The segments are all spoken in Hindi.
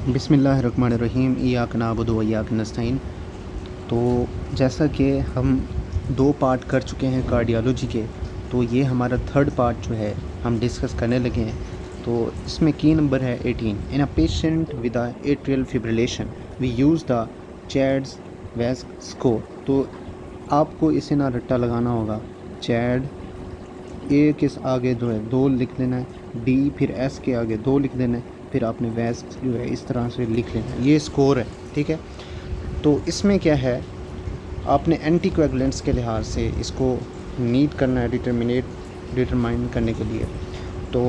बिस्मिल्लाहिर्रहमानिर्रहीम इय्याक नअबुदु व इय्याक नस्तईन। तो जैसा कि हम 2 पार्ट कर चुके हैं कार्डियोलॉजी के, तो ये हमारा थर्ड पार्ट जो है हम डिस्कस करने लगे हैं। तो इसमें की नंबर है 18। In a patient with atrial fibrillation we use the CHADS VASc score. तो आपको इसे ना रट्टा लगाना होगा। चैड ए के आगे जो है 2 लिख लेना है, डी फिर एस के आगे 2 लिख देना है, फिर आपने वेस्ट जो है इस तरह से लिख लेना है। ये स्कोर है, ठीक है। तो इसमें क्या है, आपने एंटीकोएगुलेंट्स के लिहाज से इसको नीड करना है डिटरमाइन करने के लिए। तो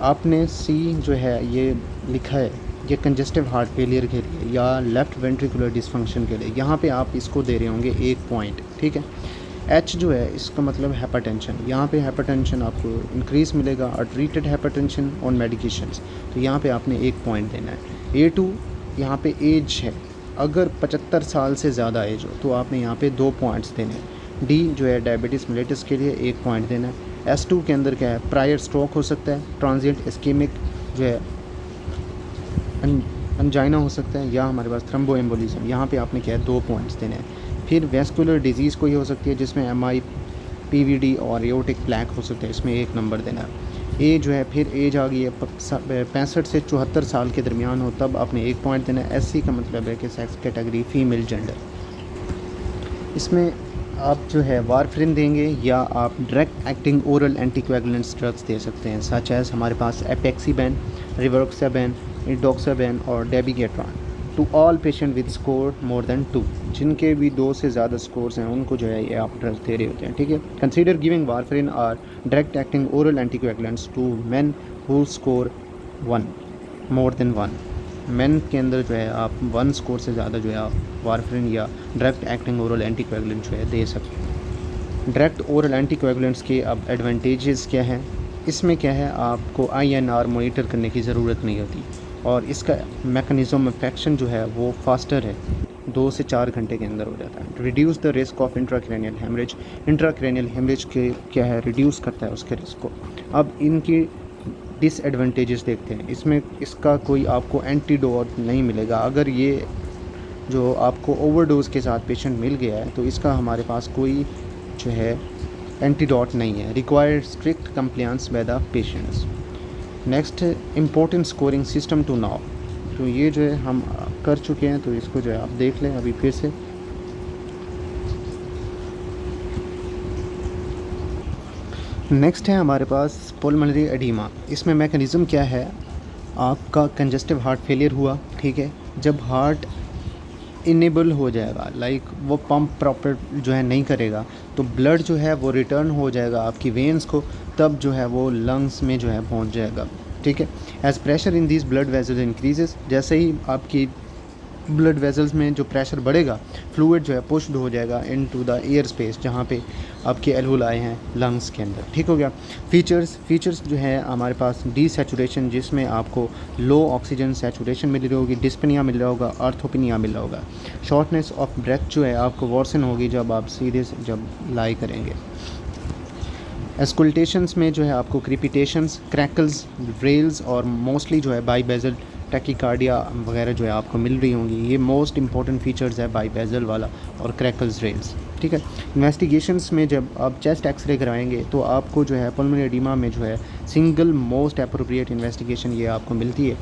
आपने सी जो है ये लिखा है, ये कंजेस्टिव हार्ट फेलियर के लिए या लेफ़्ट वेंट्रिकुलर डिसफंक्शन के लिए। यहाँ पे आप इसको दे रहे होंगे 1 पॉइंट, ठीक है। एच जो है इसका मतलब हाइपरटेंशन, यहाँ पे हाइपरटेंशन आपको इंक्रीज़ मिलेगा और ट्रीटेड हाइपरटेंशन ऑन मेडिकेशंस, तो यहाँ पे आपने 1 पॉइंट देना है। A2 यहाँ पे एज है, अगर 75 साल से ज़्यादा एज हो तो आपने यहाँ पे 2 पॉइंट्स देने हैं। डी जो है डायबिटीज़ मेलिटस के लिए 1 पॉइंट देना है। S2 के अंदर क्या है, प्रायर स्ट्रोक हो सकता है, ट्रांजिएंट इस्केमिक जो है अंजाइना हो सकता है, या हमारे पास थ्रोम्बोएम्बोलिज्म, यहाँ पे आपने क्या है 2 पॉइंट्स देने हैं। फिर वेस्कुलर डिजीज़ कोई हो सकती है जिसमें MI PVD और एओर्टिक प्लैक हो सकते हैं, इसमें 1 नंबर देना है। ए जो है, फिर एज आ गई है 65 से 74 साल के दरमियान हो तब आपने 1 पॉइंट देना है। SC का मतलब है कि सेक्स कैटेगरी फीमेल जेंडर। इसमें आप जो है वारफरिन देंगे या आप direct acting oral anticoagulants drugs दे सकते हैं, सच एज हमारे पास एपेक्सीबेन, रिवरोक्साबेन, इडोक्साबेन और dabigatran to all patient with score more than 2। जिनके भी 2 से ज़्यादा स्कोर्स हैं उनको जो है ये आप ड्रग्स दे रहे होते हैं, ठीक है। कंसीडर गिविंग वारफरिन और direct acting oral anticoagulants to men who score 1 more than 1। Men के अंदर जो है आप 1 स्कोर से ज़्यादा जो है आप वारफरिन या डायरेक्ट एक्टिंग ओरल एंटीकोएगुलेंट जो है दे सकते हैं। डायरेक्ट ओरल एंटीकोएगुलेंट्स के अब एडवांटेजेस क्या हैं, इसमें क्या है, आपको INR मॉनिटर करने की ज़रूरत नहीं होती और इसका मैकेनिज़्म ऑफ एक्शन जो है वो फास्टर है, 2 से 4 घंटे के अंदर हो जाता है। Reduce the risk of intracranial haemorrhage. Intracranial haemorrhage के क्या है, रिड्यूस करता है उसके रिस्क को। अब इनकी डिसएडवांटेजेस देखते हैं। इसमें इसका कोई आपको एंटीडोट नहीं मिलेगा। अगर ये जो आपको ओवरडोज के साथ पेशेंट मिल गया है तो इसका हमारे पास कोई जो है एंटीडोट नहीं है। Required strict compliance by the patients. Next, important scoring system to know. तो ये जो है हम कर चुके हैं, तो इसको जो है आप देख लें अभी फिर से। नेक्स्ट है हमारे पास पुल्मोनरी एडीमा। इसमें मैकेनिज़्म क्या है, आपका कंजेस्टिव हार्ट फेलियर हुआ, ठीक है। जब हार्ट इनेबल हो जाएगा, लाइक वो पंप प्रॉपर जो है नहीं करेगा, तो ब्लड जो है वो रिटर्न हो जाएगा आपकी वेन्स को, तब जो है वो लंग्स में जो है पहुंच जाएगा, ठीक है। As pressure in these blood vessels increases, जैसे ही आपकी ब्लड वेजल्स में जो प्रेशर बढ़ेगा, फ्लूइड जो है पुश्ड हो जाएगा इनटू द एयर स्पेस जहाँ पे आपके एल्वोलाई हैं लंग्स के अंदर, ठीक हो गया। फीचर्स जो है हमारे पास डी सैचुरेशन, जिसमें आपको लो ऑक्सीजन सैचुरेशन मिल रही होगी, डिस्पनिया मिल रहा होगा, आर्थोपिनिया मिल रहा होगा। शॉर्टनेस ऑफ ब्रेथ जो है आपको वर्सन होगी जब आप सीधे जब लाई करेंगे। एस्कुल्टेशंस में जो है आपको क्रिपिटेशंस, क्रैकल्स, रेल्स और मोस्टली जो है बाईबेजल टैकीकार्डिया वगैरह जो है आपको मिल रही होंगी। ये मोस्ट इंपॉर्टेंट फीचर्स है बाईबेजल वाला और क्रैकल्स, रेल्स, ठीक है। इन्वेस्टिगेशंस में जब आप चेस्ट एक्सरे कराएंगे तो आपको जो है पुल्मोनरी एडीमा में जो है सिंगल मोस्ट अप्रोप्रिएट इन्वेस्टिगेशन ये आपको मिलती है।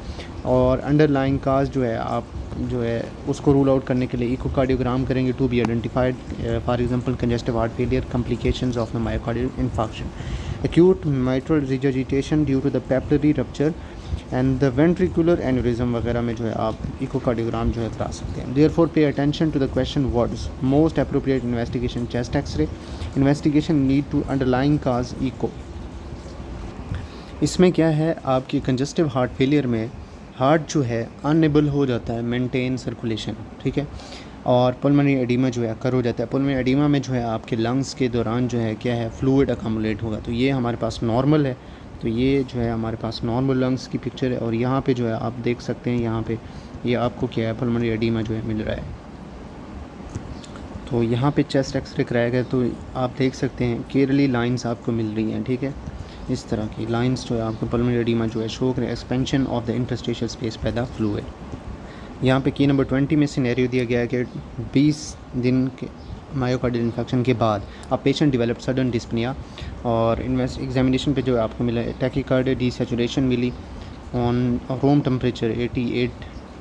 और अंडरलाइंग काज जो है आप जो है उसको रूल आउट करने के लिए इकोकार्डियोग्राम करेंगे to be identified, for example congestive heart failure, complications of the myocardial infarction, acute mitral regurgitation due to the papillary rupture and the ventricular aneurysm वगैरह में जो है आप इकोकार्डियोग्राम जो है करा सकते हैं। Therefore pay attention to the question what's most appropriate investigation, chest x ray investigation need to underlying cause echo. इसमें क्या है, आपकी कंजेस्टिव हार्ट फेलियर में हार्ट जो है अनएबल हो जाता है मेंटेन सर्कुलेशन, ठीक है, और पुल्मोनरी एडीमा जो है अकर हो जाता है। पुल्मोनरी एडीमा में जो है आपके लंग्स के दौरान जो है क्या है, फ्लूइड अकमुलेट होगा। तो ये हमारे पास नॉर्मल है, तो ये जो है हमारे पास नॉर्मल लंग्स की पिक्चर है। और यहाँ पे जो है आप देख सकते हैं, यहाँ पे ये आपको क्या है, पुल्मोनरी एडीमा जो है मिल रहा है। तो यहाँ पे चेस्ट एक्सरे कराया गया तो आप देख सकते हैं केरली लाइंस आपको मिल रही हैं, ठीक है। इस तरह की लाइंस जो है आपको पल्मोनरी एडिमा जो है शो करें expansion of the interstitial space by the fluid. यहाँ पे की नंबर 20 में सिनेरियो दिया गया है कि 20 दिन के मायोकार्डियल इन्फेक्शन के बाद अब पेशेंट डेवलप सडन डिस्पनिया और एग्जामिनेशन पे जो आपको मिला टैकीकार्डिया डीसैचुरेशन मिली on room temperature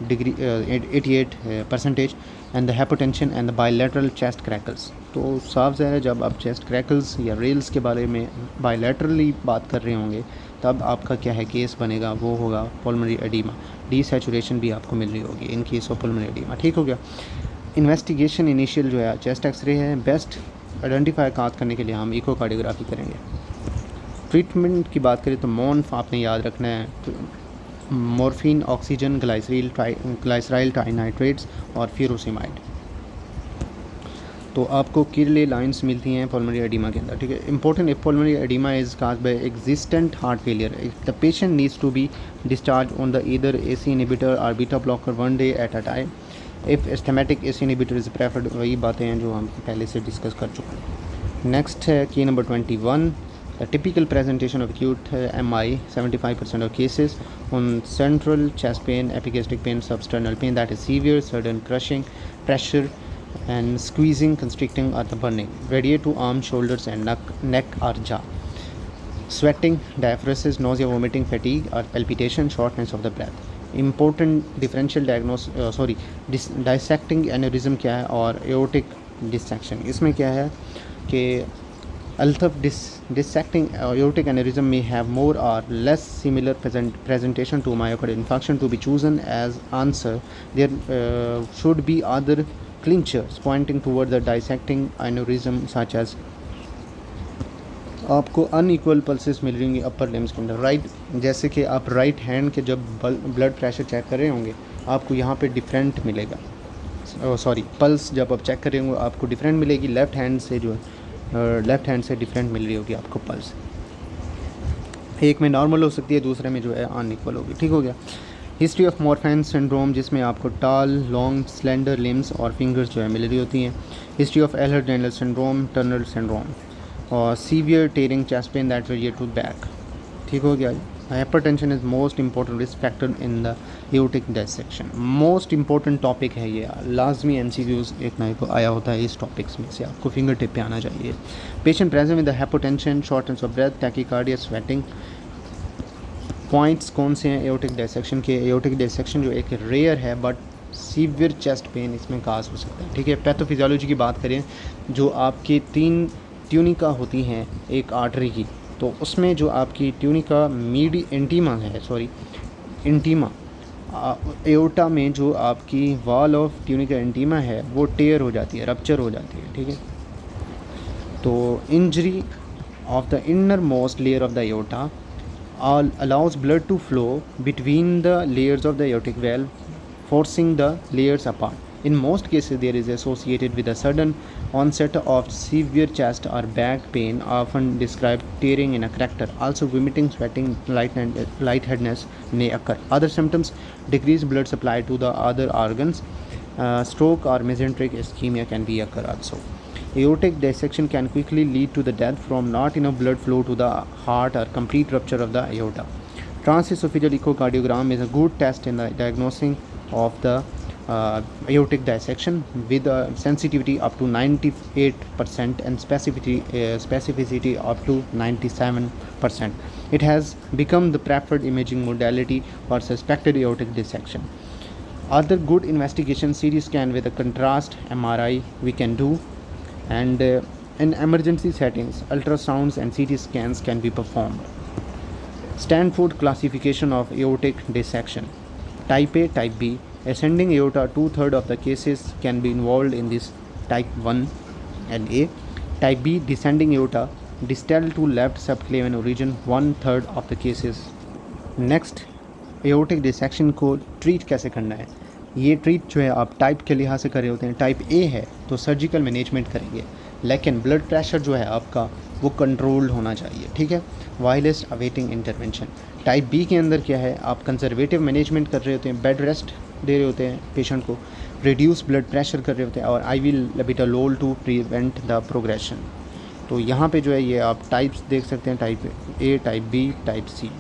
88% and the hypotension and the bilateral chest crackles. तो साफ ज़ाहिर है जब आप चेस्ट क्रैकल्स या रेल्स के बारे में बायलैटरली बात कर रहे होंगे तब आपका क्या है केस बनेगा, वो होगा पल्मोनरी एडिमा। डीसैचुरेशन भी आपको मिल रही होगी in case of pulmonary oedema. ठीक हो गया। इन्वेस्टिगेशन इनिशियल जो है चेस्ट एक्सरे है। बेस्ट आइडेंटिफाई काट करने के लिए हम इकोकार्डियोग्राफी करेंगे। ट्रीटमेंट की बात करें तो मॉन्फ आपने याद रखना है, मॉर्फिन, ऑक्सीजन, ग्लाइसराइल ट्राइनाइट्रेट्स और फ्यूरोसिमाइड। तो आपको किरले लाइंस मिलती हैं पल्मोनरी एडिमा के अंदर। ठीक है। Important if pulmonary oedema is caused by existent heart failure, the patient needs to be discharged on the either AC inhibitor or beta blocker 1 day at a time. If systematic AC inhibitor is preferred, वही बातें हैं जो हम पहले से डिस्कस कर चुके हैं। नेक्स्ट है की number 21, a typical presentation of acute MI 75% of cases on central chest pain, epigastric pain, substernal pain that is severe, sudden crushing, pressure and squeezing, constricting or the burning, radiate to arms, shoulders and neck or jaw, sweating, diaphoresis, nausea, vomiting, fatigue or palpitation, shortness of the breath. Important differential dissecting aneurysm क्या है और aortic dissection। इसमें क्या है कि Although dissecting aortic aneurysm may have more or less similar presentation to myocardial infarction to be chosen as answer, there should be other clinchers pointing toward the dissecting aneurysm such as आपको अनइक्वल पल्सेस मिल रही होंगी अपर लिम्स के अंदर। राइट, जैसे कि आप राइट हैंड के जब ब्लड प्रेशर चेक कर रहे होंगे आपको यहाँ पे डिफरेंट मिलेगा, पल्स जब आप चेक कर रहे होंगे आपको डिफरेंट मिलेगी। लेफ़्ट हैंड से डिफरेंट मिल रही होगी आपको पल्स। एक में नॉर्मल हो सकती है, दूसरे में जो है अनइक्वल होगी। ठीक हो गया। हिस्ट्री ऑफ मॉर्फैन सिंड्रोम जिसमें आपको टाल, लॉन्ग, स्लेंडर लिम्स और फिंगर्स जो है मिल रही होती हैं। History of Ehlers Danlos syndrome, Turner syndrome और severe tearing chest pain that related to back. ठीक हो गया। Hypertension is most important risk factor in the aortic dissection. Most important topic है ये, लाजमी MCQs एक ना एक आया होता है इस टॉपिक्स में से, आपको फिंगर टिप पे आना चाहिए। Patient present with the hypotension, shortness of breath, tachycardia, sweating. Points कौन से हैं एओर्टिक डिसेक्शन के? एओर्टिक डिसेक्शन जो एक रेयर है बट सीवियर चेस्ट पेन इसमें काज हो सकता है। ठीक है। पैथोफिजियोलॉजी की बात करें, जो आपकी 3 ट्यूनिका होती हैं एक आर्टरी की, तो उसमें जो आपकी ट्यूनिका इंटीमा एओर्टा में जो आपकी वॉल ऑफ ट्यूनिका इंटीमा है वो टेयर हो जाती है, रप्चर हो जाती है। ठीक है। तो injury of the inner most layer of the aorta allows blood to flow between the layers of the aortic valve, forcing the layers apart. In most cases, there is associated with a sudden onset of severe chest or back pain, often described tearing in a character. Also, vomiting, sweating, lightheadedness may occur. Other symptoms: decreased blood supply to the other organs, stroke or mesenteric ischemia can be occur also. Aortic dissection can quickly lead to the death from not enough blood flow to the heart or complete rupture of the aorta. Transesophageal echocardiogram is a good test in the diagnosing of the aortic dissection with a sensitivity up to 98% and specificity up to 97%. It has become the preferred imaging modality for suspected aortic dissection. Other good investigation, CT scan with a contrast MRI we can do, and in emergency settings ultrasounds and CT scans can be performed. Stanford classification of aortic dissection: type A, type B. Ascending aorta, 2/3 of the cases can be involved in this type 1 and A. Type B, descending aorta, distal to left subclavian origin, 1/3 of the cases. Next, aortic dissection को ट्रीट कैसे करना है? ये ट्रीट जो है आप टाइप के लिहाज से कर रहे होते हैं। टाइप ए है तो सर्जिकल मैनेजमेंट करेंगे, लेकिन ब्लड प्रेशर जो है आपका वो कंट्रोल्ड होना चाहिए। ठीक है, वाइलेस्ट अवेटिंग इंटरवेंशन। टाइप बी के अंदर क्या है, आप कंजर्वेटिव मैनेजमेंट कर रहे होते हैं, बेड रेस्ट दे रहे होते हैं पेशेंट को, रिड्यूस ब्लड प्रेशर कर रहे होते हैं और IV labetalol to prevent the progression. तो यहाँ पे जो है ये आप टाइप्स देख सकते हैं, type A, type B, type C.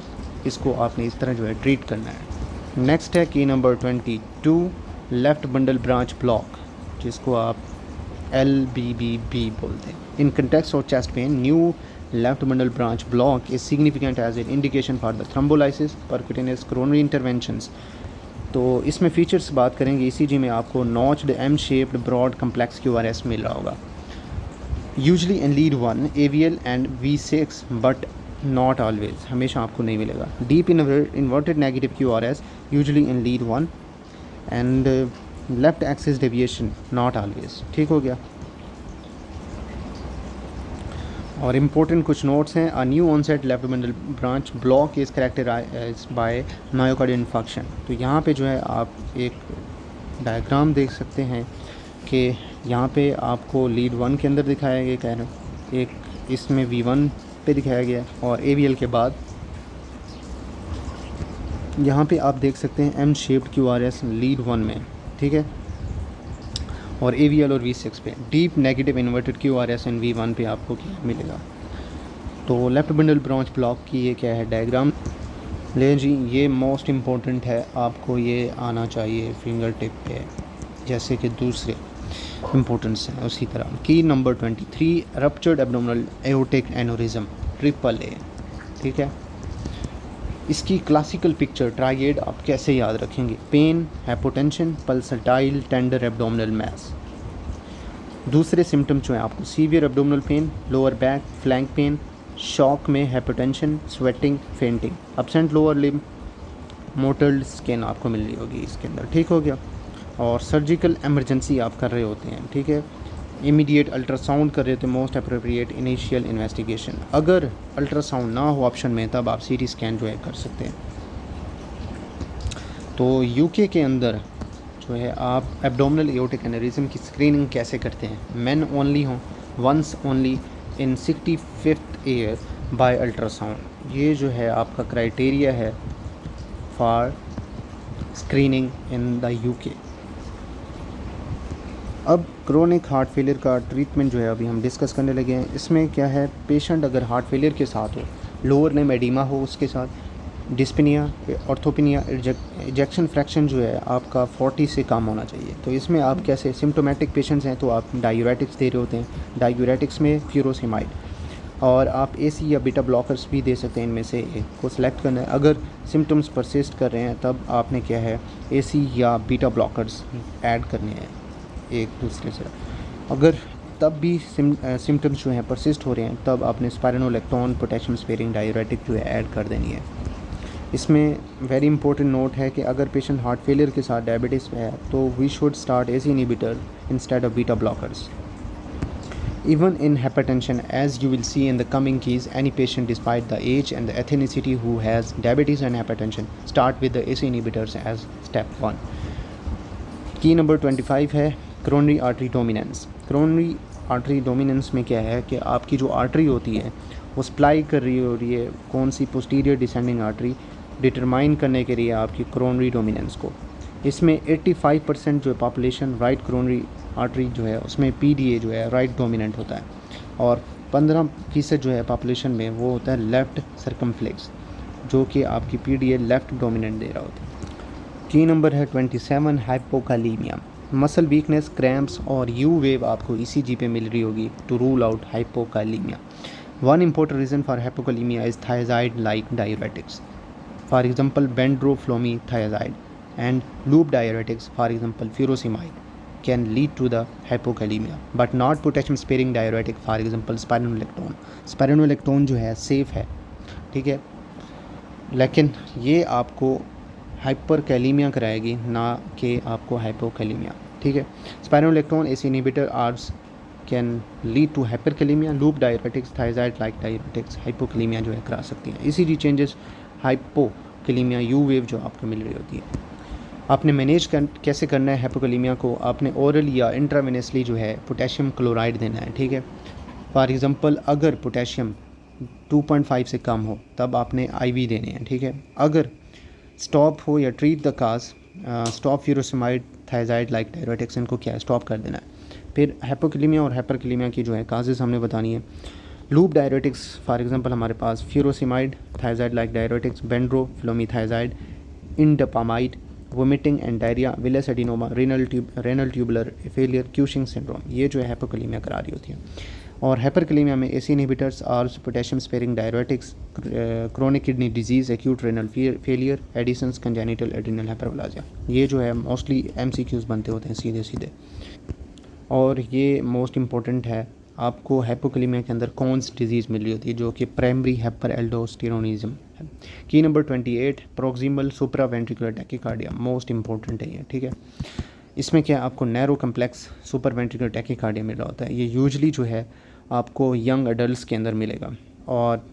इसको आपने इस तरह जो है ट्रीट करना है। नेक्स्ट है की number 22, left bundle branch block, जिसको आप LBBB बोलते हैं। In context of chest pain, new left bundle branch block is significant as an indication for the thrombolysis percutaneous coronary interventions. तो इसमें फीचर्स बात करेंगे, ECG में आपको notched M shaped broad complex QRS मिल रहा होगा, usually in lead 1 AVL and V6, but not always, हमेशा आपको नहीं मिलेगा। Deep inverted negative QRS usually in lead 1 and left axis deviation not always. ठीक हो गया। और इम्पोर्टेंट कुछ नोट्स हैं। A new onset left bundle branch block is characterise by myocardial infection. तो यहाँ पे जो है आप एक डायग्राम देख सकते हैं कि यहाँ पे आपको लीड 1 के अंदर दिखाया गया कह रहे, एक इसमें V1 पे दिखाया गया, और AVL के बाद यहाँ पे आप देख सकते हैं एम शेप्ड QRS लीड 1 में, ठीक है, और AVL और V6 पे deep negative inverted QRS and V1 पे आपको क्या मिलेगा। तो लेफ्ट बंडल ब्रांच ब्लॉक की ये क्या है डायग्राम ले जी, ये मोस्ट इम्पोर्टेंट है, आपको ये आना चाहिए फिंगर टिप पे, जैसे कि दूसरे इम्पोर्टेंस हैं उसी तरह। की number 23, ruptured abdominal aortic aneurysm AAA, ठीक है। इसकी क्लासिकल पिक्चर ट्राइएड आप कैसे याद रखेंगे? Pain, hypotension, pulsatile tender abdominal mass. दूसरे सिम्टम जो हैं आपको severe abdominal pain, lower back, flank pain, shock में hypotension, sweating, fainting, absent lower limb, mottled skin आपको मिल रही होगी इसके अंदर। ठीक हो गया। और सर्जिकल एमरजेंसी आप कर रहे होते हैं, ठीक है, इमीडिएट अल्ट्रासाउंड कर रहे थे, मोस्ट अप्रोप्रिएट इनिशियल इन्वेस्टिगेशन। अगर अल्ट्रासाउंड ना हो ऑप्शन में, तब आप CT स्कैन जो है कर सकते हैं। तो UK के अंदर जो है आप एब्डोमिनल एओर्टिक एनेरिज्म की स्क्रीनिंग कैसे करते हैं? मेन ओनली हो, once only in 65th year by ultrasound. ये जो है आपका क्राइटेरिया है for screening in the UK। अब क्रोनिक हार्ट फेलियर का ट्रीटमेंट जो है अभी हम डिस्कस करने लगे हैं। इसमें क्या है, पेशेंट अगर हार्ट फेलियर के साथ हो, लोअर नेम एडिमा हो, उसके साथ डिस्पनिया, ऑर्थोपिनिया, इजेक्शन फ्रैक्शन जो है आपका 40 से कम होना चाहिए। तो इसमें आप कैसे, सिम्टोमेटिक पेशेंट्स हैं तो आप डायूरेटिक्स दे रहे होते हैं। डायूरेटिक्स में फ्यूरोसिमाइड, और आप AC या बीटा ब्लॉकर्स भी दे सकते हैं, इनमें से एक को सिलेक्ट करना है। अगर सिम्टम्स परसिस्ट कर रहे हैं तब आपने क्या है, AC या बीटा ब्लॉकर्स ऐड करने हैं एक दूसरे से। अगर तब भी सिम्टम्स जो हैं परसिस्ट हो रहे हैं, तब आपने स्पाइरोनोलेक्टोन, पोटेशियम स्पेयरिंग डायूरेटिक जो है ऐड कर देनी है। इसमें वेरी इंपॉर्टेंट नोट है कि अगर पेशेंट हार्ट फेलियर के साथ डायबिटीज़ है तो we should start AC inhibitor instead of beta blockers. Even in hypertension, as you will see in the coming keys, any patient despite the age and the ethnicity who has diabetes and hypertension, start with the AC inhibitors as step 1. Key number 25 है coronary artery dominance. Coronary artery dominance में क्या है कि आपकी जो आर्टरी होती है वो सप्लाई कर रही हो रही है कौन सी, posterior descending artery, डिटरमाइन करने के लिए आपकी coronary dominance को। इसमें 85% जो पॉपुलेशन राइट coronary आर्टरी जो है उसमें PDA जो है राइट डोमिनेंट होता है, और 15% जो है पॉपुलेशन में वो होता है लेफ़्ट सर्कमफ्लेक्स, जो कि आपकी PDA लेफ़्ट डोमिनेंट दे रहा होता है। की नंबर है 27, हाइपोकालीमिया। मसल वीकनेस, क्रैम्प्स और U वेव आपको ECG पे मिल रही होगी to rule out hypokalaemia. One important reason for hypokalaemia is thiazide like diuretics, for example bendroflumethiazide, and loop diuretics, for example furosemide, can lead to the hypokalemia, but not potassium sparing diuretic, for example spironolactone. Spironolactone जो है सेफ़ है, ठीक है, लेकिन ये आपको हाइपरकैलीमिया कराएगी, ना कि आपको हाइपोकैलीमिया, ठीक है। Spironolactone AC inhibitor ARBs can lead to hyperkalaemia, loop diuretics, thiazide like diuretics hypokalaemia जो है करा सकती हैं। ECG changes hypokalaemia, U wave जो आपको मिल रही होती है। आपने मैनेज कैसे करना है हाइपोकैलीमिया को? आपने ओरल या इंट्रावेनसली जो है पोटेशियम क्लोराइड देना है, ठीक है। फॉर एग्जांपल अगर पोटेशियम 2.5 से कम हो तब आपने IV देने हैं, ठीक है। अगर स्टॉप हो या treat the cause, stop furosemide, thiazide like diuretics, इनको क्या है स्टॉप कर देना है। फिर हाइपोकैलेमिया और हाइपरकैलेमिया की जो है काजेस हमने बतानी है। लूप डायरेटिक्स फॉर एग्जांपल हमारे पास furosemide, thiazide like diuretics, bendroflumethiazide, indapamide, vomiting and diarrhoea, villous adenoma, renal tubular failure, Cushing syndrome, ये जो है हाइपोकैलेमिया करा रही होती है। और हाइपरकैलेमिया में AC inhibitors, ARBs, potassium sparing diuretics, chronic kidney disease, acute renal failure, Addison's, congenital adrenal hyperplasia, ये जो है मोस्टली MCQs बनते होते हैं सीधे सीधे। और ये मोस्ट इम्पॉर्टेंट है, आपको हाइपोकैलेमिया के अंदर कौन सी डिजीज़ मिल रही होती है, जो कि प्राइमरी हाइपर एल्डोस्टेरोनिज्म है। की number 28 proximal supra ventricular tachycardia, most important है ये, ठीक है। इसमें क्या आपको narrow complex super ventricular tachycardia मिल रहा होता है। ये यूजली जो है आपको यंग अडल्ट के अंदर मिलेगा। और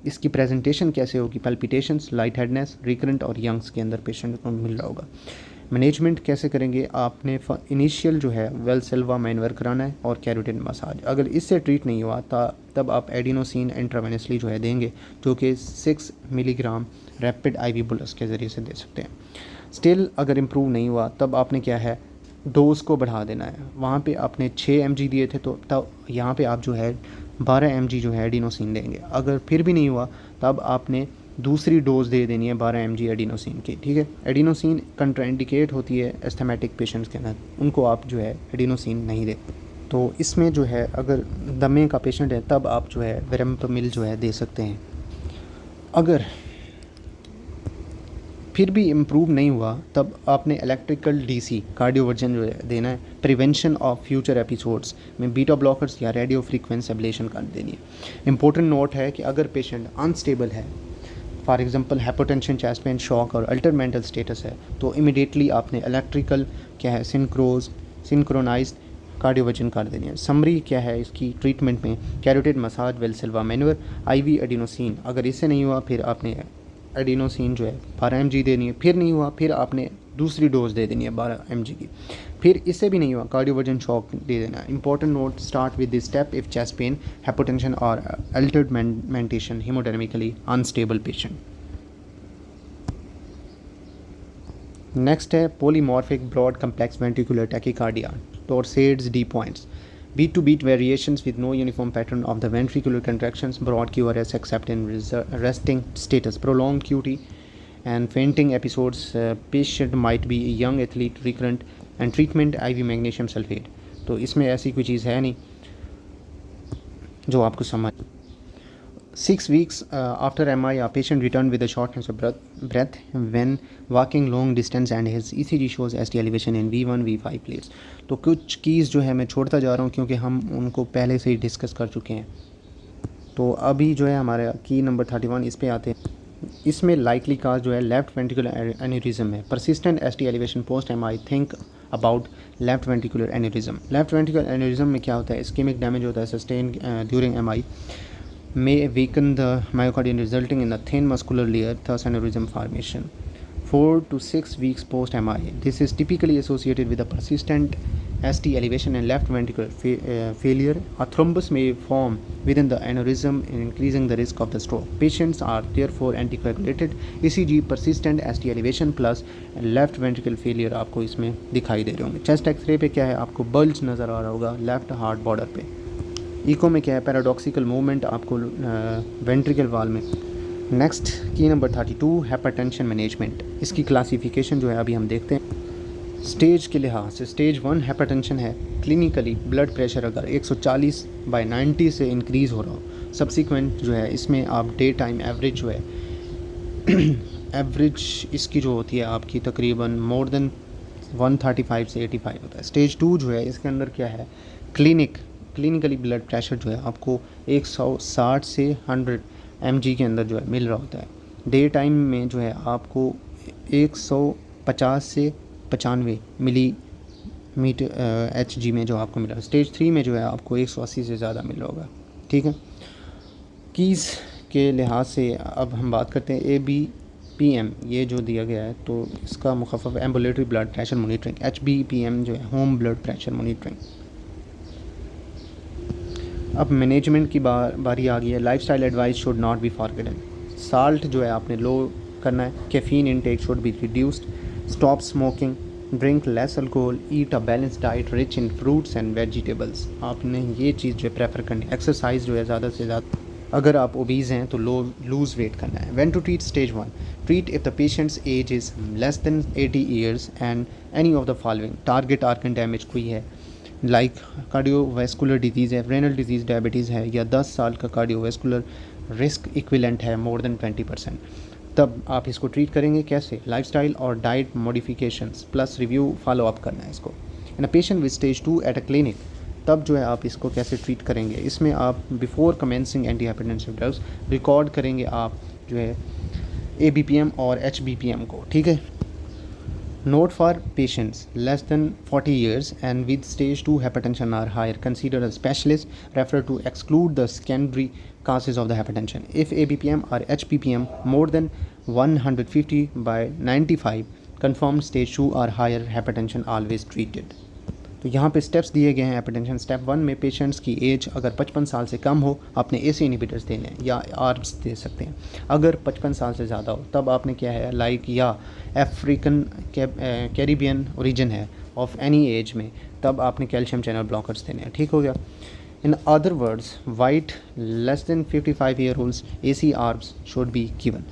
इसकी प्रेजेंटेशन कैसे होगी, पल्पिटेशंस, लाइट हेडनेस, रिकरेंट और यंग्स के अंदर पेशेंट को मिल रहा होगा। मैनेजमेंट कैसे करेंगे, आपने इनिशियल जो है वेलसेल्वा मैनवर कराना है और कैरोटिन मसाज। अगर इससे ट्रीट नहीं हुआ तब आप एडिनोसिन इंट्रावेनसली जो है देंगे, जो कि 6 मिलीग्राम रैपिड IV बुलस के ज़रिए से दे सकते हैं। स्टिल अगर इम्प्रूव नहीं हुआ तब आपने क्या है डोज़ को बढ़ा देना है। वहाँ पे आपने 6 mg दिए थे, तो तब यहाँ पे आप जो है 12 mg जो है एडिनोसिन देंगे। अगर फिर भी नहीं हुआ तब आपने दूसरी डोज़ दे देनी है 12 mg एडिनोसिन की, ठीक है। एडिनोसिन कंट्राइंडिकेट होती है एस्थमेटिक पेशेंट्स के अंदर, उनको आप जो है एडिनोसिन नहीं दे। तो इसमें जो है अगर दमे का पेशेंट है तब आप जो है वेरेम्पामिल जो है दे सकते हैं। अगर फिर भी इम्प्रूव नहीं हुआ तब आपने इलेक्ट्रिकल DC कार्डियोवर्जन जो है देना है। प्रिवेंशन ऑफ फ्यूचर एपिसोड्स में बीटा ब्लॉकर्स या रेडियो फ्रीक्वेंसी एब्लेशन कर देनी है। इंपॉर्टेंट नोट है कि अगर पेशेंट अनस्टेबल है, for example hypotension, chest pain, shock और अल्टर मेंटल स्टेटस है, तो इमिडिएटली आपने इलेक्ट्रिकल क्या है सिंक्रोनाइज्ड कार्डियोवर्जन कर देनी है। समरी क्या है इसकी ट्रीटमेंट में, carotid massage, Valsalva manoeuvre, IV adenosine. अगर इससे नहीं हुआ फिर आपने एडिनोसिन जो है 12 mg देनी है। फिर नहीं हुआ फिर आपने दूसरी डोज दे देनी है 12 mg की। फिर इससे भी नहीं हुआ कार्डियोवर्जन शॉक दे देना है। Important note, start with this step if chest pain, hypotension और altered mentation, haemodynamically unstable patient. Next है polymorphic broad complex ventricular tachycardia, torsades, D points, beat to beat variations with no uniform pattern of the ventricular contractions, broad QRS except in resting status, prolonged QT and fainting episodes. Patient might be a young athlete, recurrent, and treatment IV magnesium sulfate। तो इसमें ऐसी कोई चीज़ है नहीं जो आपको समझ। 6 weeks after MI, a patient returned with a shortness of breath when walking long distance and his ECG shows ST elevation in V1, V5 plates। तो कुछ कीज़ जो है मैं छोड़ता जा रहा हूँ क्योंकि हम उनको पहले से ही डिस्कस कर चुके हैं। तो अभी जो है हमारा की नंबर 31 इस पे आते हैं। इसमें लाइकली काज जो है लेफ्ट वेंट्रिकुलर एन्यूरिज्म है। Persistent ST elevation post MI, think about left ventricular aneurysm. Left ventricular aneurysm में क्या होता है, इस्केमिक डैमेज होता है sustain during MI, may weaken the myocardium resulting in a thin muscular layer, thus aneurysm formation. 4 to 6 weeks post MI. This is typically associated with a persistent ST elevation and left ventricular failure. A thrombus may form within the aneurysm, increasing the risk of the stroke. Patients are therefore anticoagulated. ECG persistent ST elevation plus left ventricular failure आपको इसमें दिखाई दे रहे होंगे। चेस्ट एक्सरे पे क्या है, आपको बल्ज नज़र आ रहा होगा लेफ्ट हार्ट बॉर्डर पे। इको में क्या है, पैराडॉक्सिकल मूवमेंट आपको वेंट्रिकल वाल में। नेक्स्ट की नंबर 32 हाइपरटेंशन मैनेजमेंट। इसकी क्लासिफिकेशन जो है अभी हम देखते हैं स्टेज के लिहाज से। स्टेज 1 हाइपरटेंशन है। क्लिनिकली ब्लड प्रेशर अगर 140/90 से इंक्रीज़ हो रहा हो, सब्सिक्वेंट जो है इसमें आप डे टाइम एवरेज जो है एवरेज इसकी जो होती है आपकी तकरीबन मोर देन 135 से 85 होता है। स्टेज 2 जो है इसके अंदर क्या है, क्लिनिकली ब्लड प्रेशर जो है आपको 160 से 100 mg के अंदर जो है मिल रहा होता है। डे टाइम में जो है आपको 150 से 95 मिलीमीटर HG में जो आपको मिल रहा है। स्टेज 3 में जो है आपको 180 से ज़्यादा मिल रहा होगा, ठीक है। कीज़ के लिहाज से अब हम बात करते हैं ABPM, ये जो दिया गया है तो इसका मुखफ़फ़ ambulatory blood pressure monitoring. HBPM जो है होम ब्लड प्रेशर मॉनिटरिंग। अब मैनेजमेंट की बारी आ गई है। Lifestyle advice should not be forgotten. Salt जो है आपने लो करना है। Caffeine intake should be reduced. Stop smoking. Drink less alcohol, eat a balance diet rich in fruits and vegetables. आपने ये चीज़ जो है प्रेफर करनी है। एक्सरसाइज जो है ज़्यादा से ज़्यादा, अगर आप ओबीज़ हैं तो लूज़ वेट करना है। When to treat stage 1, treat if the patient's age is less than 80 years and any of the following. Target organ damage कोई है, लाइक कार्डियोवैस्कुलर डिजीज़ है, रेनल डिजीज़, डायबिटीज़ है, या 10 साल का कार्डियोवैस्कुलर रिस्क इक्विवेलेंट है मोर देन 20%, तब आप इसको ट्रीट करेंगे। कैसे? लाइफस्टाइल और diet modifications plus review follow up करना है इसको। In a patient with stage 2 at a clinic, तब जो है आप इसको कैसे ट्रीट करेंगे। इसमें आप before commencing anti hypertensive drugs record करेंगे आप जो है ABPM और HBPM को, ठीक है। Note for patients less than 40 years and with stage 2 hypertension or higher, consider a specialist, refer to exclude the secondary causes of the hypertension. If ABPM or HBPM more than 150 by 95, confirmed stage 2 or higher hypertension always treated. तो यहाँ पे स्टेप्स दिए गए हैं हाइपरटेंशन। स्टेप 1 में पेशेंट्स की एज अगर 55 साल से कम हो, आपने AC इनहिबिटर्स देने हैं या आर्ब्स दे सकते हैं। अगर 55 साल से ज़्यादा हो तब आपने क्या है, लाइक या अफ्रीकन कैरिबियन ओरिजिन है ऑफ एनी एज में, तब आपने कैल्शियम चैनल ब्लॉकर्स देने हैं। ठीक हो गया। In other words, white less than 55 year olds AC ARBs should be given.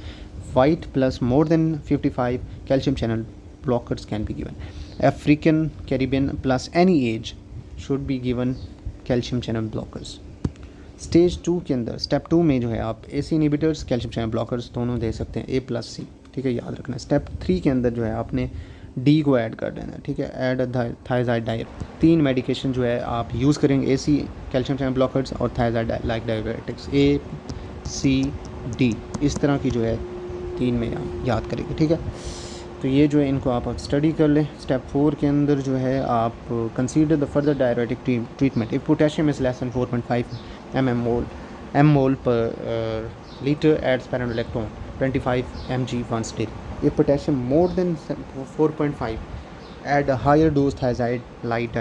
White plus more than 55 calcium channel blockers can be given. African Caribbean plus any age should be given calcium channel blockers. Stage 2 के अंदर, स्टेप 2 में जो है आप AC inhibitors, calcium channel blockers दोनों दे सकते हैं, A+C, ठीक है, याद रखना। स्टेप 3 के अंदर जो है आपने D को ऐड कर देना है, ठीक है। ऐड थायजाइड डायर, 3 मेडिकेशन जो है आप यूज़ करेंगे, AC कैल्शियम चैनल ब्लॉकर्स और थायजाइड लाइक डायबिटिक्स, A-C-D, इस तरह की जो है 3 में आप याद करेंगे, ठीक है। तो ये जो है इनको आप स्टडी कर लें। स्टेप 4 के अंदर जो है आप consider the further diuretic treatment if potassium is less than 4.5 mmol per liter, add spironolactone 25 mg once daily. If potassium more than 4.5, add a higher dose thiazide like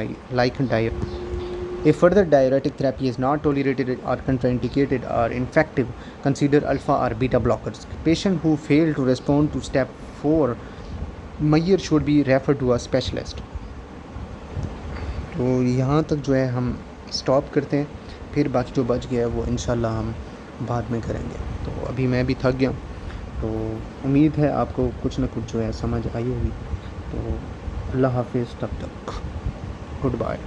diet. If further diuretic therapy is not tolerated or contraindicated or ineffective, consider alpha or beta blockers. Patient who fail to respond to step 4 Mayer should be referred to a specialist. तो यहाँ तक जो है हम स्टॉप करते हैं, फिर बाकी जो बच गया है वो इंशाल्लाह हम बाद में करेंगे। तो अभी मैं भी थक गया, तो उम्मीद है आपको कुछ ना कुछ जो है समझ आई होगी। तो अल्लाह हाफिज़, तब तक गुड बाय।